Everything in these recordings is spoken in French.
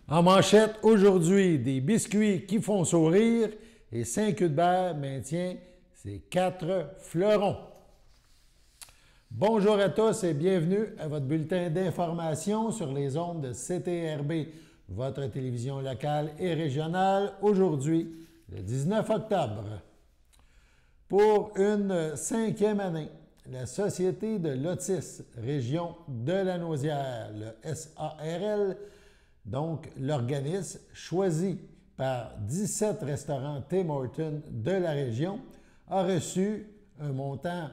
En manchette, aujourd'hui, des biscuits qui font sourire et Saint-Cuthbert maintient ses 4 fleurons. Bonjour à tous et bienvenue à votre bulletin d'information sur les ondes de CTRB, votre télévision locale et régionale, aujourd'hui, le 19 octobre. Pour une 5e année, la Société de l'autisme Région de la Naudière, le SARL, donc l'organisme choisi par 17 restaurants Tim Hortons de la région, a reçu un montant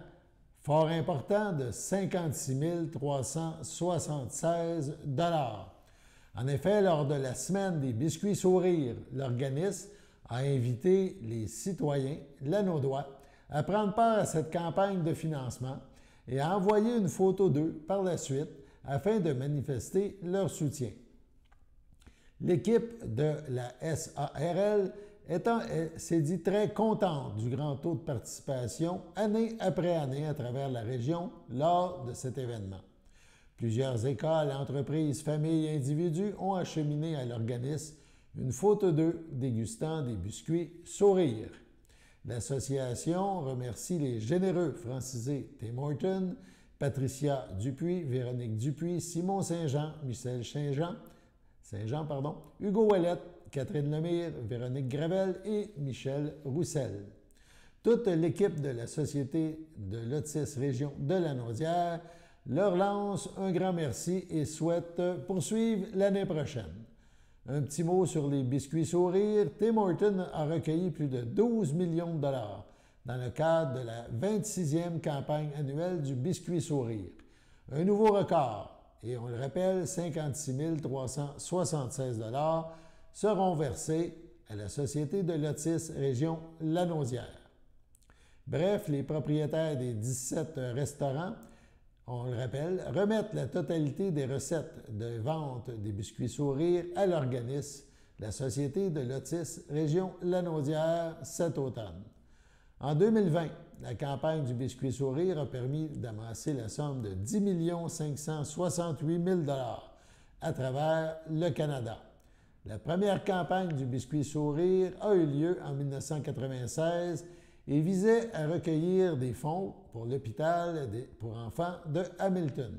fort important de 56 376 $. En effet, lors de la semaine des biscuits sourires, l'organisme a invité les citoyens lanaudois à prendre part à cette campagne de financement et a envoyé une photo d'eux par la suite afin de manifester leur soutien. L'équipe de la SARL s'est dit très contente du grand taux de participation année après année à travers la région lors de cet événement. Plusieurs écoles, entreprises, familles et individus ont acheminé à l'organisme une photo d'eux dégustant des biscuits sourires. L'association remercie les généreux francisés Tim Hortons, Patricia Dupuis, Véronique Dupuis, Simon Saint-Jean, Michel Saint-Jean, Hugo Ouellette, Catherine Lemire, Véronique Gravel et Michel Roussel. Toute l'équipe de la Société de l'autisme Région de la Naudière leur lance un grand merci et souhaite poursuivre l'année prochaine. Un petit mot sur les biscuits sourires. Tim Hortons a recueilli plus de 12 millions de dollars dans le cadre de la 26e campagne annuelle du biscuit sourire. Un nouveau record. Et on le rappelle, 56 376 $ seront versés à la Société de l'autisme Région Lanaudière. Bref, les propriétaires des 17 restaurants, on le rappelle, remettent la totalité des recettes de vente des biscuits sourires à l'organisme, la Société de l'autisme Région Lanaudière, cet automne. En 2020, la campagne du biscuit sourire a permis d'amasser la somme de 10 568 000 $ à travers le Canada. La première campagne du biscuit sourire a eu lieu en 1996 et visait à recueillir des fonds pour l'hôpital pour enfants de Hamilton.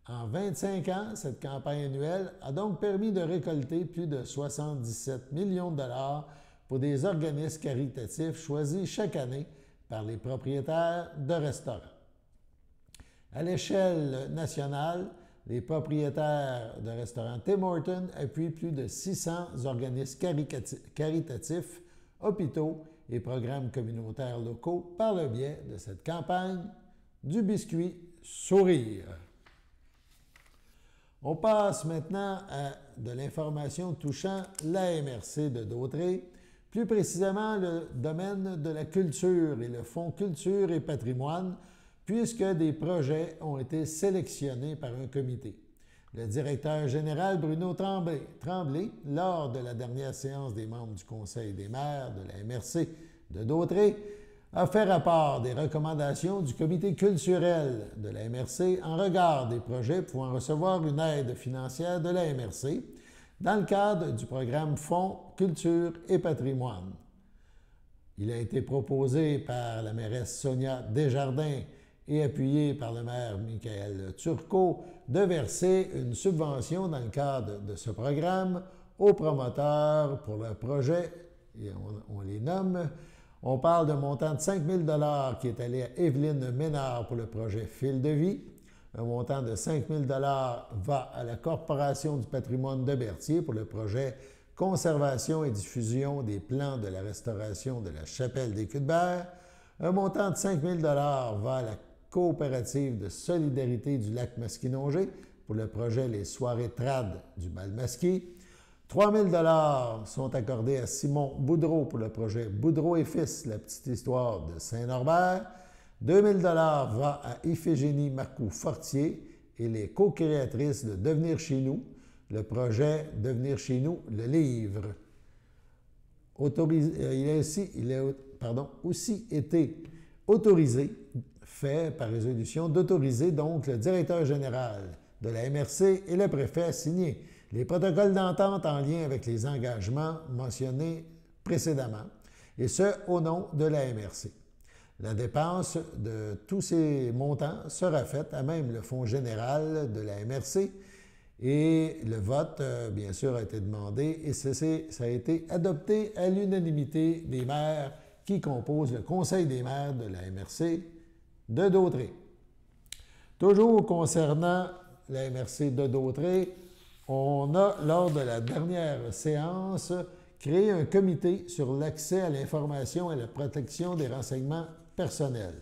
En 25 ans, cette campagne annuelle a donc permis de récolter plus de 77 millions de $ pour des organismes caritatifs choisis chaque année par les propriétaires de restaurants. À l'échelle nationale, les propriétaires de restaurants Tim Hortons appuient plus de 600 organismes caritatifs, hôpitaux et programmes communautaires locaux par le biais de cette campagne du biscuit sourire. On passe maintenant à de l'information touchant la MRC de Dautré, plus précisément le domaine de la culture et le Fonds culture et patrimoine, puisque des projets ont été sélectionnés par un comité. Le directeur général Bruno Tremblay, lors de la dernière séance des membres du Conseil des maires de la MRC de Dautré, a fait rapport des recommandations du comité culturel de la MRC en regard des projets pouvant recevoir une aide financière de la MRC dans le cadre du programme Fonds culture et patrimoine. Il a été proposé par la mairesse Sonia Desjardins et appuyé par le maire Michael Turcot de verser une subvention dans le cadre de ce programme aux promoteurs pour le projet, et on les nomme. On parle d'un montant de 5 000 $ qui est allé à Evelyne Ménard pour le projet Fil de vie. Un montant de 5 000 $ va à la Corporation du patrimoine de Berthier pour le projet Conservation et diffusion des plans de la restauration de la chapelle des Cuthbert. Un montant de 5 000 $ va à la Coopérative de solidarité du lac Masquinongé pour le projet Les soirées trad du Bal-Masquis. 3 000 $ sont accordés à Simon Boudreau pour le projet Boudreau et Fils, la petite histoire de Saint-Norbert. 2 000 $ va à Iphigénie Marcoux-Fortier et les co-créatrices de Devenir chez nous, le projet Devenir chez nous, le livre. Il a aussi été autorisé, fait par résolution, d'autoriser donc le directeur général de la MRC et le préfet à signer les protocoles d'entente en lien avec les engagements mentionnés précédemment, et ce, au nom de la MRC. La dépense de tous ces montants sera faite à même le Fonds général de la MRC et le vote, bien sûr, a été demandé et ça a été adopté à l'unanimité des maires qui composent le Conseil des maires de la MRC de Dautré. Toujours concernant la MRC de Dautré, on a, lors de la dernière séance, créé un comité sur l'accès à l'information et la protection des renseignements personnels.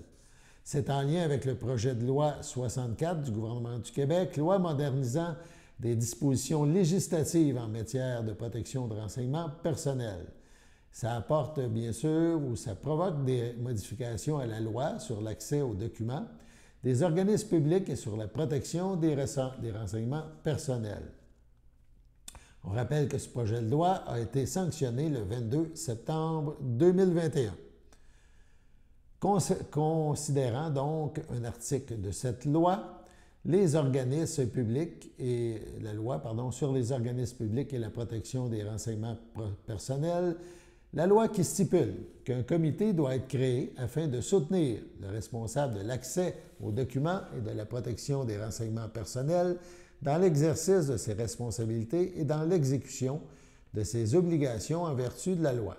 C'est en lien avec le projet de loi 64 du gouvernement du Québec, loi modernisant des dispositions législatives en matière de protection de renseignements personnels. Ça apporte, bien sûr, ou ça provoque des modifications à la loi sur l'accès aux documents des organismes publics et sur la protection des renseignements personnels. On rappelle que ce projet de loi a été sanctionné le 22 septembre 2021. Considérant donc un article de cette loi, les organismes publics et la loi, sur les organismes publics et la protection des renseignements personnels, la loi qui stipule qu'un comité doit être créé afin de soutenir le responsable de l'accès aux documents et de la protection des renseignements personnels dans l'exercice de ses responsabilités et dans l'exécution de ses obligations en vertu de la loi.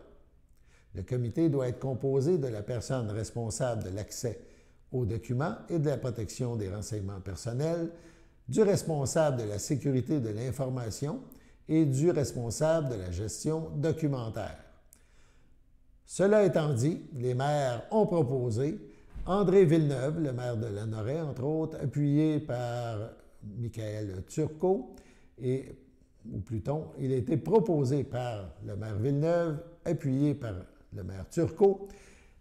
Le comité doit être composé de la personne responsable de l'accès aux documents et de la protection des renseignements personnels, du responsable de la sécurité de l'information et du responsable de la gestion documentaire. Cela étant dit, les maires ont proposé André Villeneuve, le maire de Lanoraie, entre autres, appuyé par Michael Turcot, ou plutôt, il a été proposé par le maire Villeneuve, appuyé par le maire Turcot,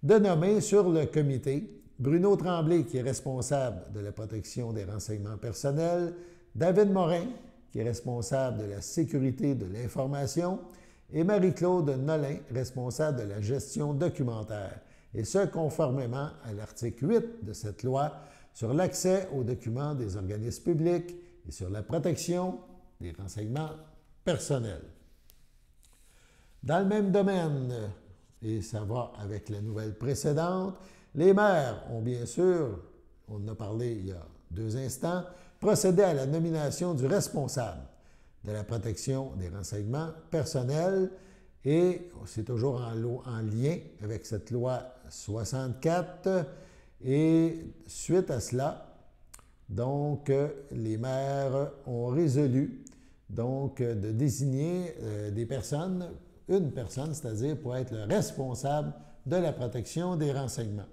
de nommer sur le comité Bruno Tremblay, qui est responsable de la protection des renseignements personnels, David Morin, qui est responsable de la sécurité de l'information, et Marie-Claude Nolin, responsable de la gestion documentaire, et ce, conformément à l'article 8 de cette loi sur l'accès aux documents des organismes publics et sur la protection des renseignements personnels. Dans le même domaine, et ça va avec la nouvelle précédente, les maires ont bien sûr, on en a parlé il y a 2 instants, procédé à la nomination du responsable de la protection des renseignements personnels et c'est toujours en lien avec cette loi 64 et suite à cela, donc les maires ont résolu donc de désigner une personne, c'est-à-dire pour être le responsable de la protection des renseignements.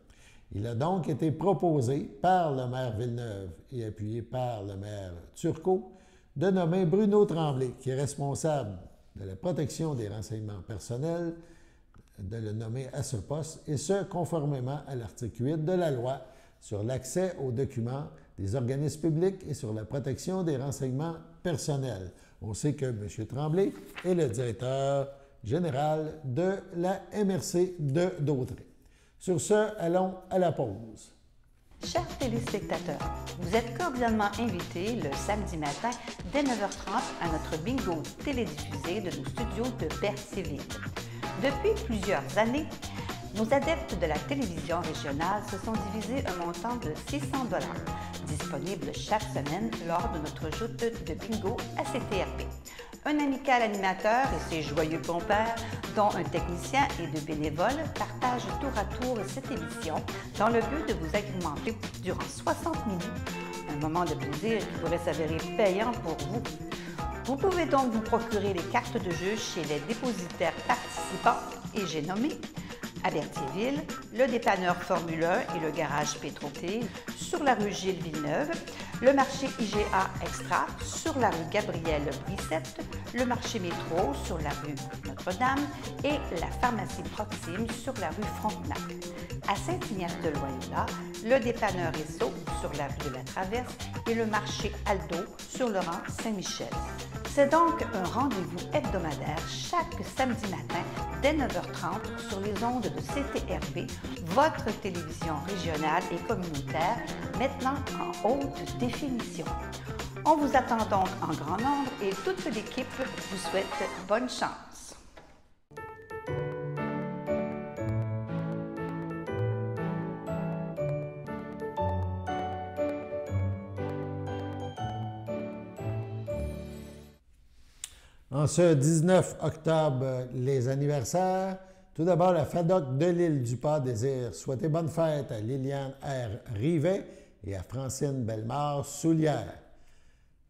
Il a donc été proposé par le maire Villeneuve et appuyé par le maire Turcot de nommer Bruno Tremblay, qui est responsable de la protection des renseignements personnels, de le nommer à ce poste, et ce, conformément à l'article 8 de la loi sur l'accès aux documents des organismes publics et sur la protection des renseignements personnels. On sait que M. Tremblay est le directeur général de la MRC de Dautré. Sur ce, allons à la pause. Chers téléspectateurs, vous êtes cordialement invités le samedi matin dès 9h30 à notre bingo télédiffusé de nos studios de Berthierville. Depuis plusieurs années, nos adeptes de la télévision régionale se sont divisés un montant de 600 $, disponible chaque semaine lors de notre joute de bingo à CTRP. Un amical animateur et ses joyeux compères, dont un technicien et 2 bénévoles, partagent tour à tour cette émission dans le but de vous agrémenter durant 60 minutes. Un moment de plaisir qui pourrait s'avérer payant pour vous. Vous pouvez donc vous procurer les cartes de jeu chez les dépositaires participants et j'ai nommé à Berthierville, le dépanneur Formule 1 et le garage Pétroté sur la rue Gilles Villeneuve, le marché IGA Extra sur la rue Gabrielle Brissette, le marché Métro sur la rue Notre-Dame et la pharmacie Proxime sur la rue Frontenac. À Saint-Ignace-de-Loyola, le dépanneur Esso sur la rue de la Traverse et le marché Aldo sur le rang Saint-Michel. C'est donc un rendez-vous hebdomadaire chaque samedi matin dès 9h30 sur les ondes de CTRP, votre télévision régionale et communautaire, maintenant en haute définition. On vous attend donc en grand nombre et toute l'équipe vous souhaite bonne chance. En ce 19 octobre, les anniversaires. Tout d'abord, la FADOC de l'île du Pas désire souhaiter bonne fête à Liliane R. Rivet et à Francine Bellemare-Soulière.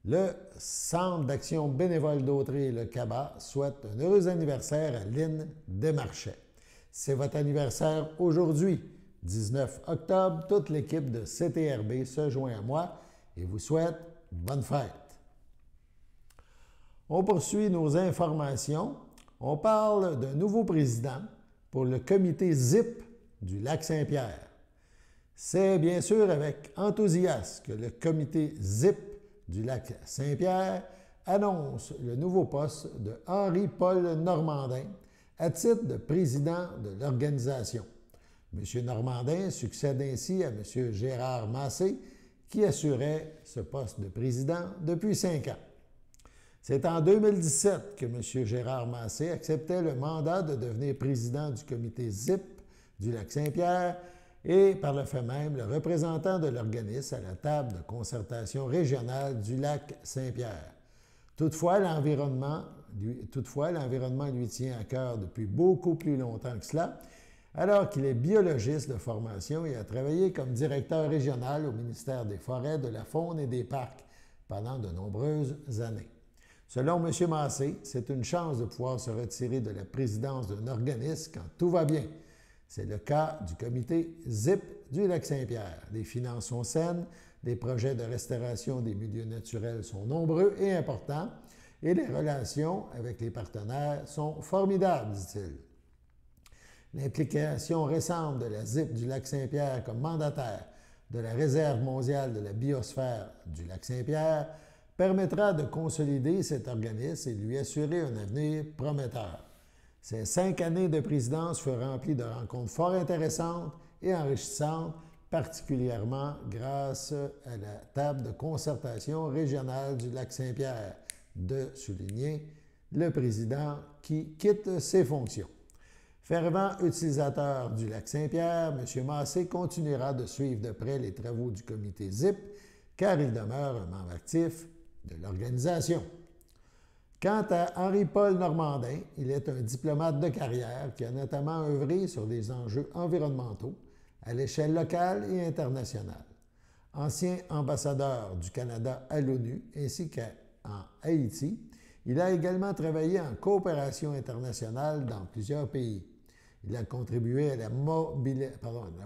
Le Centre d'action bénévole d'Autrey et le CABA souhaite un heureux anniversaire à Lynn Desmarchais. C'est votre anniversaire aujourd'hui, 19 octobre. Toute l'équipe de CTRB se joint à moi et vous souhaite bonne fête. On poursuit nos informations. On parle d'un nouveau président pour le comité ZIP du Lac-Saint-Pierre. C'est bien sûr avec enthousiasme que le comité ZIP du Lac-Saint-Pierre annonce le nouveau poste de Henri-Paul Normandin à titre de président de l'organisation. M. Normandin succède ainsi à M. Gérard Massé, qui assurait ce poste de président depuis 5 ans. C'est en 2017 que M. Gérard Massé acceptait le mandat de devenir président du comité ZIP du Lac-Saint-Pierre et, par le fait même, le représentant de l'organisme à la table de concertation régionale du Lac-Saint-Pierre. Toutefois, l'environnement lui tient à cœur depuis beaucoup plus longtemps que cela, alors qu'il est biologiste de formation et a travaillé comme directeur régional au ministère des Forêts, de la Faune et des Parcs pendant de nombreuses années. Selon M. Massé, c'est une chance de pouvoir se retirer de la présidence d'un organisme quand tout va bien. C'est le cas du comité ZIP du Lac-Saint-Pierre. Les finances sont saines, les projets de restauration des milieux naturels sont nombreux et importants, et les relations avec les partenaires sont formidables, dit-il. L'implication récente de la ZIP du Lac-Saint-Pierre comme mandataire de la Réserve mondiale de la biosphère du Lac-Saint-Pierre permettra de consolider cet organisme et lui assurer un avenir prometteur. Ces 5 années de présidence furent remplies de rencontres fort intéressantes et enrichissantes, particulièrement grâce à la table de concertation régionale du Lac-Saint-Pierre, de souligner le président qui quitte ses fonctions. Fervent utilisateur du Lac-Saint-Pierre, M. Massé continuera de suivre de près les travaux du comité ZIP, car il demeure un membre actif de l'organisation. Quant à Henri-Paul Normandin, il est un diplomate de carrière qui a notamment œuvré sur des enjeux environnementaux à l'échelle locale et internationale. Ancien ambassadeur du Canada à l'ONU ainsi qu'en Haïti, il a également travaillé en coopération internationale dans plusieurs pays. Il a contribué à la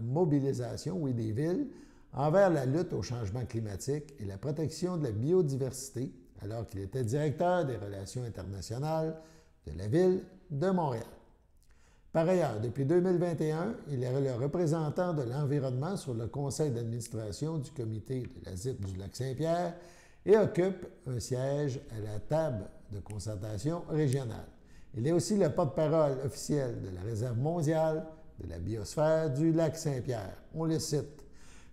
mobilisation des villes envers la lutte au changement climatique et la protection de la biodiversité, alors qu'il était directeur des relations internationales de la Ville de Montréal. Par ailleurs, depuis 2021, il est le représentant de l'environnement sur le conseil d'administration du comité de la ZIP du Lac-Saint-Pierre et occupe un siège à la table de concertation régionale. Il est aussi le porte-parole officiel de la Réserve mondiale de la biosphère du Lac-Saint-Pierre. On le cite.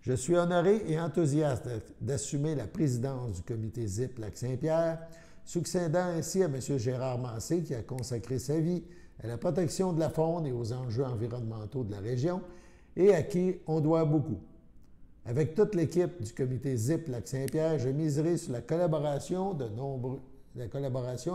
« Je suis honoré et enthousiaste d'assumer la présidence du comité ZIP Lac-Saint-Pierre, succédant ainsi à M. Gérard Massé, qui a consacré sa vie à la protection de la faune et aux enjeux environnementaux de la région et à qui on doit beaucoup. Avec toute l'équipe du comité ZIP Lac-Saint-Pierre, je miserai sur la collaboration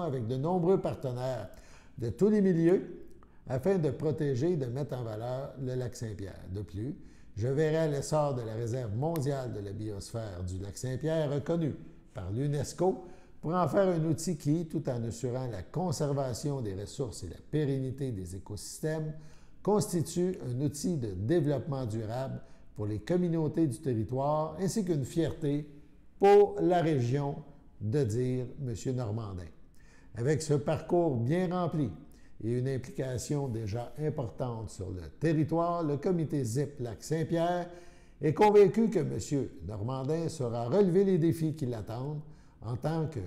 avec de nombreux partenaires de tous les milieux afin de protéger et de mettre en valeur le Lac-Saint-Pierre. De plus, je verrai l'essor de la Réserve mondiale de la biosphère du Lac-Saint-Pierre reconnue par l'UNESCO pour en faire un outil qui, tout en assurant la conservation des ressources et la pérennité des écosystèmes, constitue un outil de développement durable pour les communautés du territoire ainsi qu'une fierté pour la région, de dire M. Normandin. Avec ce parcours bien rempli et une implication déjà importante sur le territoire, le comité ZIP Lac-Saint-Pierre est convaincu que M. Normandin saura relever les défis qui l'attendent en tant que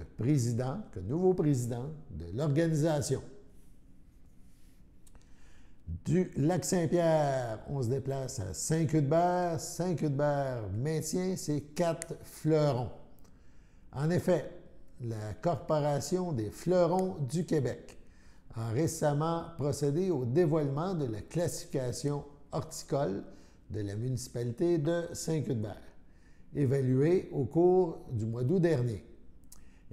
nouveau président de l'organisation. Du Lac-Saint-Pierre, on se déplace à Saint-Cuthbert. Saint-Cuthbert maintient ses 4 fleurons. En effet, la Corporation des fleurons du Québec a récemment procédé au dévoilement de la classification horticole de la municipalité de Saint-Cuthbert, évaluée au cours du mois d'août dernier.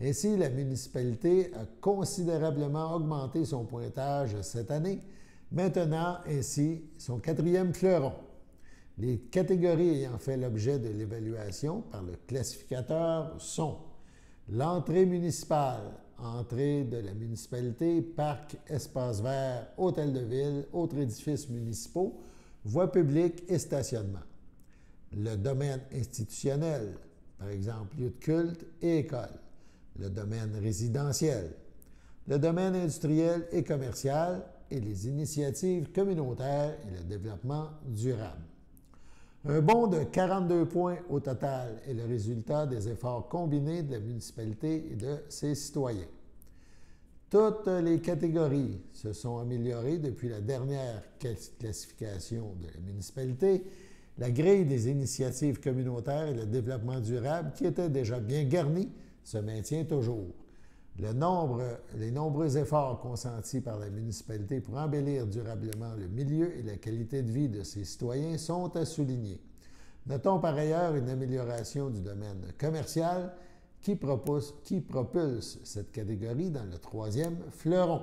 Ainsi, la municipalité a considérablement augmenté son pointage cette année, maintenant ainsi son 4e fleuron. Les catégories ayant fait l'objet de l'évaluation par le classificateur sont l'entrée municipale, entrée de la municipalité, parc, espace vert, hôtel de ville, autres édifices municipaux, voies publiques et stationnement. Le domaine institutionnel, par exemple lieu de culte et école. Le domaine résidentiel. Le domaine industriel et commercial et les initiatives communautaires et le développement durable. Un bond de 42 points au total est le résultat des efforts combinés de la municipalité et de ses citoyens. Toutes les catégories se sont améliorées depuis la dernière classification de la municipalité. La grille des initiatives communautaires et le développement durable, qui était déjà bien garnie, se maintient toujours. Les nombreux efforts consentis par la municipalité pour embellir durablement le milieu et la qualité de vie de ses citoyens sont à souligner. Notons par ailleurs une amélioration du domaine commercial qui propulse cette catégorie dans le 3e fleuron.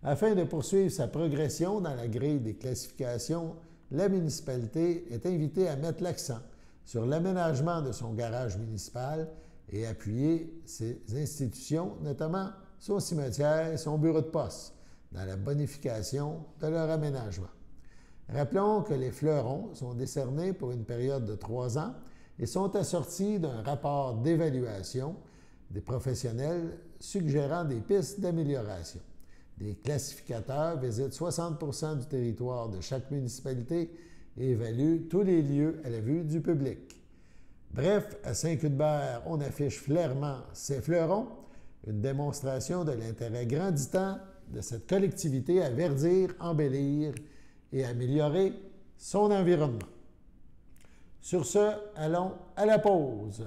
Afin de poursuivre sa progression dans la grille des classifications, la municipalité est invitée à mettre l'accent sur l'aménagement de son garage municipal et appuyer ses institutions, notamment son cimetière et son bureau de poste, dans la bonification de leur aménagement. Rappelons que les fleurons sont décernés pour une période de 3 ans et sont assortis d'un rapport d'évaluation des professionnels suggérant des pistes d'amélioration. Des classificateurs visitent 60 du territoire de chaque municipalité et évaluent tous les lieux à la vue du public. Bref, à Saint-Cuthbert, on affiche fièrement ces fleurons, une démonstration de l'intérêt grandissant de cette collectivité à verdir, embellir et améliorer son environnement. Sur ce, allons à la pause.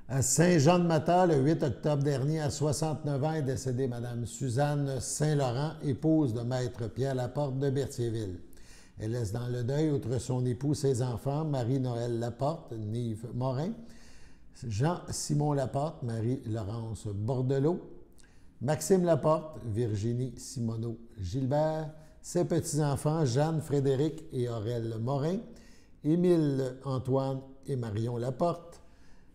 À Saint-Jean-de-Mata, le 8 octobre dernier, à 69 ans, est décédée Mme Suzanne Saint-Laurent, épouse de Maître Pierre Laporte de Berthierville. Elle laisse dans le deuil, outre son époux, ses enfants, Marie-Noël Laporte, Nive Morin, Jean-Simon Laporte, Marie-Laurence Bordelot, Maxime Laporte, Virginie Simoneau-Gilbert, ses petits-enfants, Jeanne, Frédéric et Aurèle Morin, Émile, Antoine et Marion Laporte,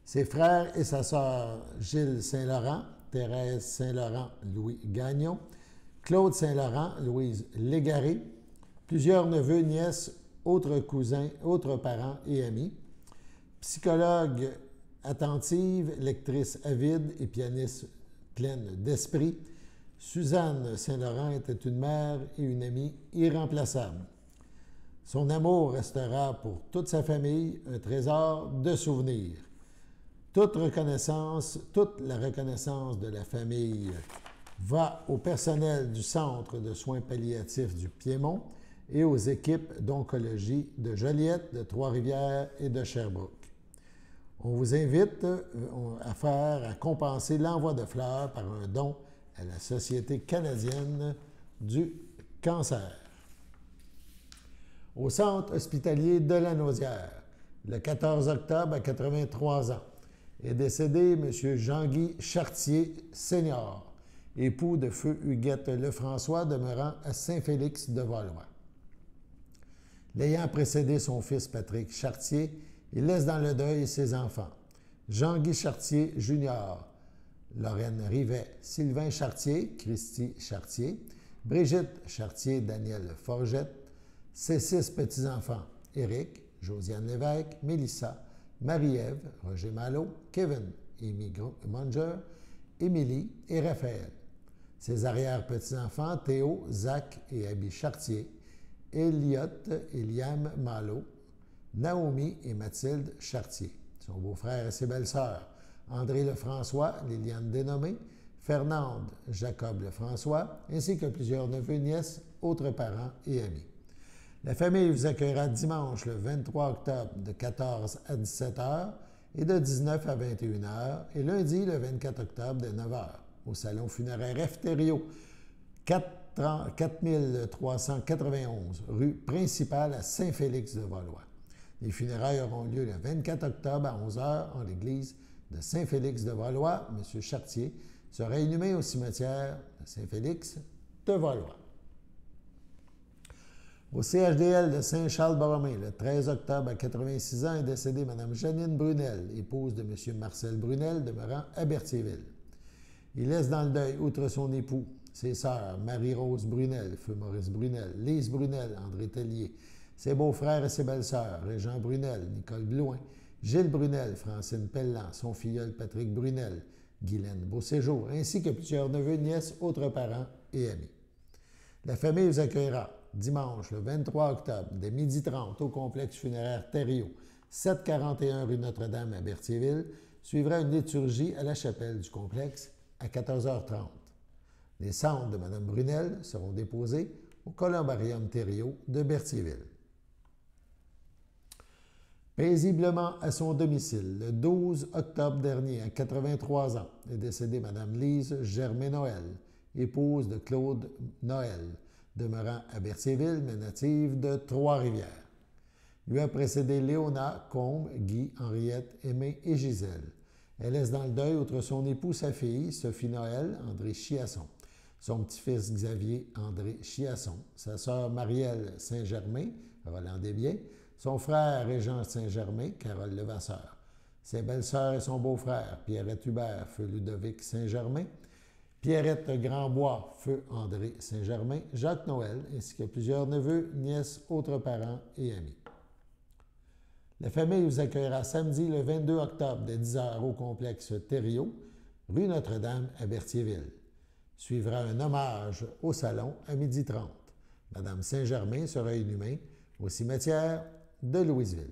ses frères et sa sœur Gilles Saint-Laurent, Thérèse Saint-Laurent, Louis Gagnon, Claude Saint-Laurent, Louise Légaré, plusieurs neveux, nièces, autres cousins, autres parents et amis, psychologue attentive, lectrice avide et pianiste pleine d'esprit, Suzanne Saint-Laurent était une mère et une amie irremplaçable. Son amour restera pour toute sa famille un trésor de souvenirs. Toute la reconnaissance de la famille va au personnel du Centre de soins palliatifs du Piémont et aux équipes d'oncologie de Joliette, de Trois-Rivières et de Sherbrooke. On vous invite à compenser l'envoi de fleurs par un don à la Société canadienne du cancer. Au Centre hospitalier de la Naudière, le 14 octobre à 83 ans, est décédé M. Jean-Guy Chartier, senior, époux de feu Huguette Lefrançois, demeurant à Saint-Félix-de-Valois. L'ayant précédé son fils Patrick Chartier, il laisse dans le deuil ses enfants, Jean-Guy Chartier Jr., Lorraine Rivet, Sylvain Chartier, Christy Chartier, Brigitte Chartier-Daniel Forgette. Ses 6 petits-enfants, Éric, Josiane Lévesque, Mélissa, Marie-Ève, Roger Malo, Kevin, Amy Munger, Émilie et Raphaël. Ses arrière-petits-enfants, Théo, Zach et Abby Chartier, Elliot et Liam Malo, Naomi et Mathilde Chartier. Son beau-frère et ses belles-sœurs, André Lefrançois, Liliane Dénommé, Fernande, Jacob Lefrançois, ainsi que plusieurs neveux, nièces, autres parents et amis. La famille vous accueillera dimanche le 23 octobre de 14 à 17 h et de 19 à 21 h et lundi le 24 octobre de 9 h au salon funéraire Efterio, 4391 rue principale à Saint-Félix-de-Valois. Les funérailles auront lieu le 24 octobre à 11 h en l'église de Saint-Félix-de-Valois. M. Chartier sera inhumé au cimetière de Saint-Félix-de-Valois. Au CHDL de Saint-Charles-Borromée, le 13 octobre à 86 ans, est décédée Mme Janine Brunel, épouse de M. Marcel Brunel, demeurant à Berthierville. Il laisse dans le deuil, outre son époux, ses sœurs Marie-Rose Brunel, feu Maurice Brunel, Lise Brunel, André Tellier, ses beaux-frères et ses belles-sœurs, Régent Brunel, Nicole Blouin, Gilles Brunel, Francine Pellan, son filleul Patrick Brunel, Guylaine Beauséjour, ainsi que plusieurs neveux, nièces, autres parents et amis. La famille vous accueillera dimanche le 23 octobre dès 12h30 au complexe funéraire Thériault, 741 rue Notre-Dame à Berthierville. Suivra une liturgie à la chapelle du complexe à 14h30. Les cendres de Mme Brunel seront déposées au Columbarium Thériault de Berthierville. Paisiblement à son domicile, le 12 octobre dernier, à 83 ans, est décédée Mme Lise Germain-Noël, épouse de Claude Noël, demeurant à Berthierville, mais native de Trois-Rivières. Lui a précédé Léona, Combe, Guy, Henriette, Aimé et Gisèle. Elle laisse dans le deuil, outre son époux, sa fille, Sophie Noël, André Chiasson, son petit-fils Xavier André Chiasson, sa sœur Marielle Saint-Germain, Roland Desbiens, son frère Régent Saint-Germain, Carole Levasseur, ses belles-sœurs et son beau-frère, Pierrette Hubert, feu Ludovic Saint-Germain, Pierrette Grandbois, feu André Saint-Germain, Jacques Noël, ainsi que plusieurs neveux, nièces, autres parents et amis. La famille vous accueillera samedi le 22 octobre dès 10 h au complexe Thériault, rue Notre-Dame à Berthierville. Suivra un hommage au salon à 12h30. Madame Saint-Germain sera inhumée au cimetière de Louisville.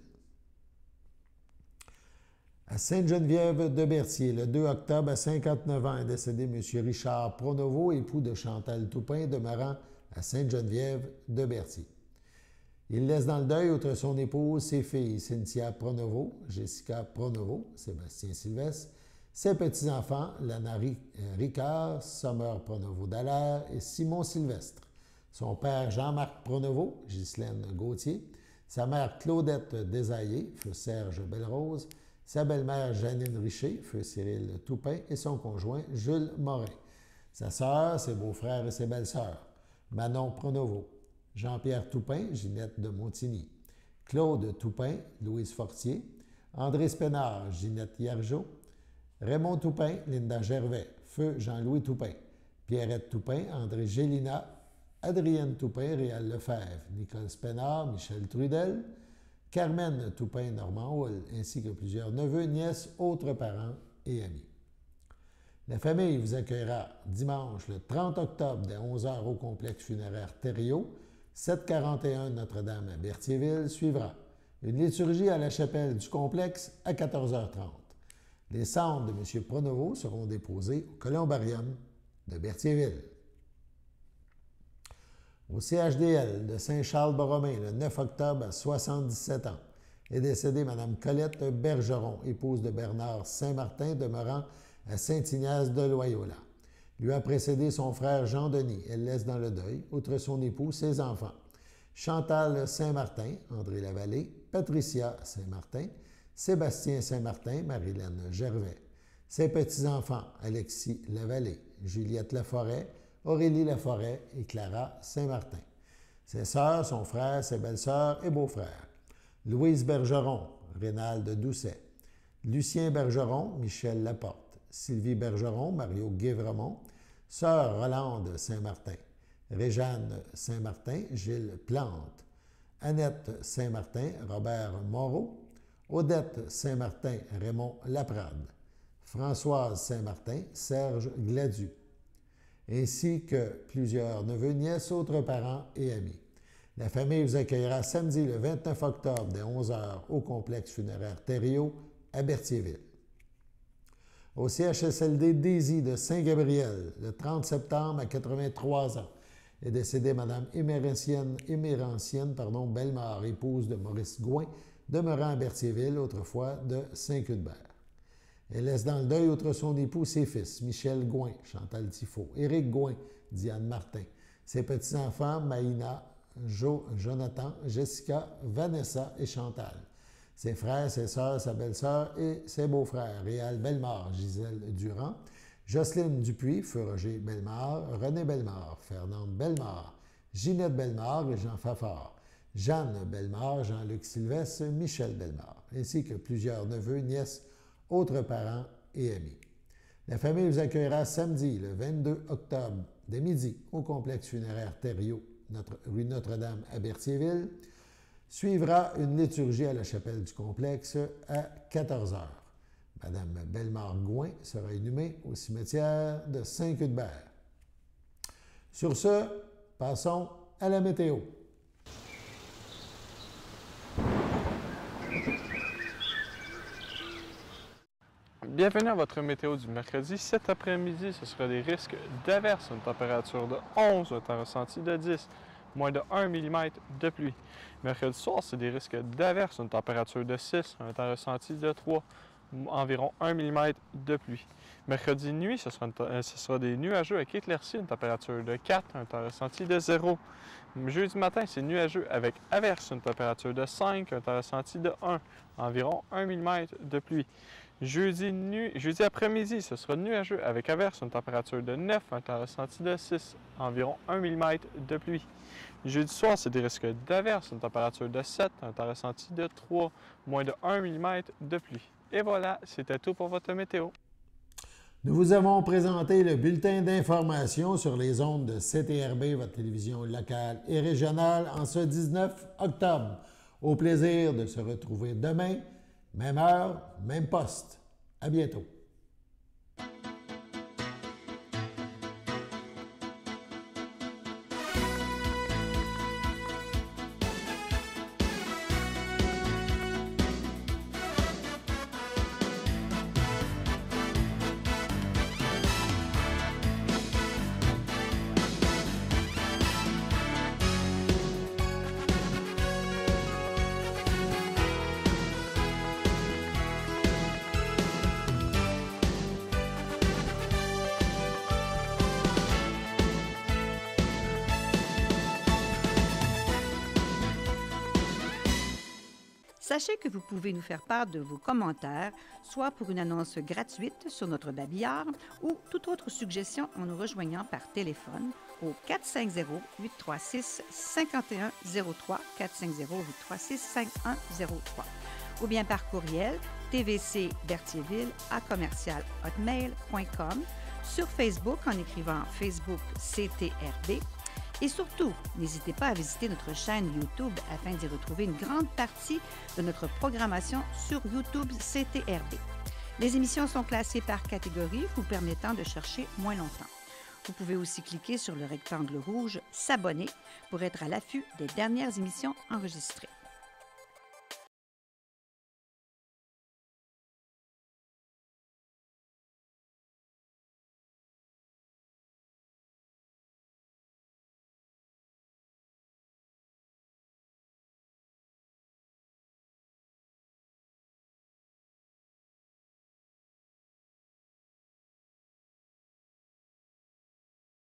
À Sainte-Geneviève de Berthier, le 2 octobre à 59 ans, est décédé M. Richard Pronovo, époux de Chantal Toupin, demeurant à Sainte-Geneviève de Berthier. Il laisse dans le deuil, outre son épouse, ses filles Cynthia Pronovo, Jessica Pronovo, Sébastien Sylvestre, ses petits-enfants Lana Ricard, Summer Pronovo Dallaire et Simon Sylvestre, son père Jean-Marc Pronovo, Ghislaine Gauthier, sa mère Claudette Desaillé, feu Serge Bellerose, sa belle-mère Janine Richer, feu Cyril Toupin, et son conjoint Jules Morin, sa sœur, ses beaux-frères et ses belles-sœurs, Manon Pronovo, Jean-Pierre Toupin, Ginette de Montigny, Claude Toupin, Louise Fortier, André Spénard, Ginette Hiergeau, Raymond Toupin, Linda Gervais, feu Jean-Louis Toupin, Pierrette Toupin, André Gélina, Adrienne Toupin, Réal Lefebvre, Nicole Spénard, Michel Trudel, Carmen Toupin, Normand Houle, ainsi que plusieurs neveux, nièces, autres parents et amis. La famille vous accueillera dimanche le 30 octobre dès 11 h au complexe funéraire Thériault, 741 Notre-Dame à Berthierville. Suivra une liturgie à la chapelle du complexe à 14h30. Les cendres de M. Pronovo seront déposées au Columbarium de Berthierville. Au CHDL de Saint-Charles-Borromée, le 9 octobre à 77 ans, est décédée Mme Colette Bergeron, épouse de Bernard Saint-Martin, demeurant à Saint-Ignace de Loyola. Lui a précédé son frère Jean-Denis. Elle laisse dans le deuil, outre son époux, ses enfants. Chantal Saint-Martin, André Lavallée, Patricia Saint-Martin, Sébastien Saint-Martin, Marilène Gervais. Ses petits-enfants, Alexis Lavallée, Juliette Laforêt, Aurélie Laforêt et Clara Saint-Martin. Ses sœurs, son frère, ses belles-sœurs et beaux-frères. Louise Bergeron, Rénald Doucet. Lucien Bergeron, Michel Laporte. Sylvie Bergeron, Mario Guévremont. Sœur Rolande Saint-Martin. Réjeanne Saint-Martin, Gilles Plante. Annette Saint-Martin, Robert Moreau. Odette Saint-Martin, Raymond Laprade. Françoise Saint-Martin, Serge Gladu. Ainsi que plusieurs neveux, nièces, autres parents et amis. La famille vous accueillera samedi le 29 octobre dès 11h au complexe funéraire Thériault à Berthierville. Au CHSLD Daisy de Saint-Gabriel, le 30 septembre à 83 ans, est décédée Mme Émérancienne Bellemare, épouse de Maurice Gouin, demeurant à Berthierville, autrefois de Saint-Cuthbert. Elle laisse dans le deuil, outre son époux, ses fils, Michel Gouin, Chantal Tifo, Éric Gouin, Diane Martin, ses petits-enfants, Maïna, Jonathan, Jessica, Vanessa et Chantal, ses frères, ses sœurs, sa belle-sœur et ses beaux-frères, Réal Bellemare, Gisèle Durand, Jocelyne Dupuis, Feu Roger Bellemare, René Bellemare, Fernande Bellemare, Ginette Bellemare et Jean Fafard, Jeanne Bellemare, Jean-Luc Sylvestre, Michel Bellemare, ainsi que plusieurs neveux, nièces, autres parents et amis. La famille vous accueillera samedi, le 22 octobre, dès midi, au complexe funéraire Thériault, rue Notre-Dame à Berthierville. Suivra une liturgie à la chapelle du complexe à 14h. Madame Bellemare-Gouin sera inhumée au cimetière de Saint-Cuthbert. Sur ce, passons à la météo. Bienvenue à votre météo du mercredi. Cet après-midi, ce sera des risques d'averse, une température de 11, un temps ressenti de 10, moins de 1 mm de pluie. Mercredi soir, c'est des risques d'averse, une température de 6, un temps ressenti de 3, environ 1 mm de pluie. Mercredi nuit, ce sera des nuageux avec éclaircies, une température de 4, un temps ressenti de 0. Jeudi matin, c'est nuageux avec averse, une température de 5, un temps ressenti de 1, environ 1 mm de pluie. Jeudi après-midi, ce sera nuageux avec averse, une température de 9, un temps ressenti de 6, environ 1 mm de pluie. Jeudi soir, c'est des risques d'averse, une température de 7, un temps ressenti de 3, moins de 1 mm de pluie. Et voilà, c'était tout pour votre météo. Nous vous avons présenté le bulletin d'information sur les ondes de CTRB, votre télévision locale et régionale, en ce 19 octobre. Au plaisir de se retrouver demain, même heure, même poste. À bientôt. Sachez que vous pouvez nous faire part de vos commentaires, soit pour une annonce gratuite sur notre babillard ou toute autre suggestion en nous rejoignant par téléphone au 450-836-5103, 450-836-5103, ou bien par courriel tvcberthierville@hotmail.com, sur Facebook en écrivant Facebook CTRB. Et surtout, n'hésitez pas à visiter notre chaîne YouTube afin d'y retrouver une grande partie de notre programmation sur YouTube CTRB. Les émissions sont classées par catégorie, vous permettant de chercher moins longtemps. Vous pouvez aussi cliquer sur le rectangle rouge « S'abonner » pour être à l'affût des dernières émissions enregistrées.